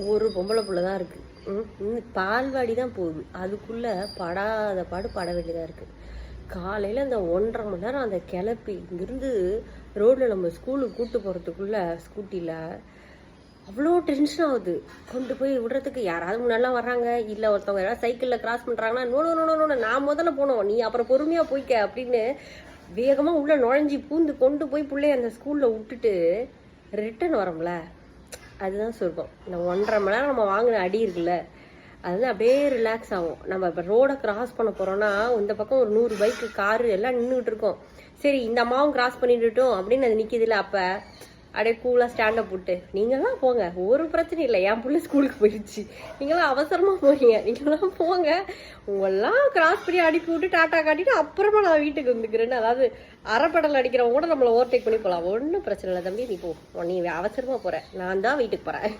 ஒரு பொம்பளை புள்ள தான் இருக்குது. பால்வாடி தான் போகுது. அதுக்குள்ளே படாத பாடு பட வேண்டியதாக இருக்குது. காலையில் அந்த 1.5 மணி நேரம் அந்த கிளப்பி இங்கேருந்து ரோட்டில் நம்ம ஸ்கூலுக்கு கூப்பிட்டு போகிறதுக்குள்ளே ஸ்கூட்டியில் அவ்வளோ டென்ஷன் ஆகுது. கொண்டு போய் விடுறதுக்கு யாராவது முன்னெல்லாம் வர்றாங்க, இல்லை ஒருத்தவங்க யாராவது சைக்கிளில் கிராஸ் பண்ணுறாங்கன்னா நோ நான் முதல்ல போனோம், நீ அப்புறம் பொறுமையாக போய்க்க அப்படின்னு வேகமாக உள்ளே நுழைஞ்சி பூந்து கொண்டு போய் பிள்ளைய அந்த ஸ்கூலில் விட்டுட்டு ரிட்டன் வரோம்ல, அதுதான் சொல்வோம். இந்த 1.5 மணி நேரம் நம்ம வாங்கின அடி இருக்குல்ல, அது வந்து அப்படியே ரிலாக்ஸ் ஆகும். நம்ம இப்போ ரோடை கிராஸ் பண்ண போகிறோன்னா இந்த பக்கம் ஒரு 100 பைக்கு காரு எல்லாம் நின்றுக்கிட்டு இருக்கோம். சரி இந்த அம்மாவும் கிராஸ் பண்ணிட்டுட்டோம் அப்படின்னு அது நிற்கிது இல்லை, அப்போ அப்படியே கூலாக ஸ்டாண்டை போட்டு நீங்களாம் போங்க, ஒரு பிரச்சனையும் இல்லை, என் பிள்ளை ஸ்கூலுக்கு போயிடுச்சு, நீங்களாம் அவசரமாக போகிறீங்க, நீங்களாம் போங்க, உங்களெல்லாம் கிராஸ் பண்ணி அனுப்பி விட்டு டாட்டா காட்டிட்டு அப்புறமா நான் வீட்டுக்கு வந்துக்கிறேன்னு, அதாவது அரைப்படல் அடிக்கிறவங்க கூட நம்மளை ஓவர்டேக் பண்ணி போகலாம், ஒன்றும் பிரச்சனை இல்லை தம்பி, நீ போ, நீ அவசரமாக போகிற, நான் தான் வீட்டுக்கு போகிறேன்.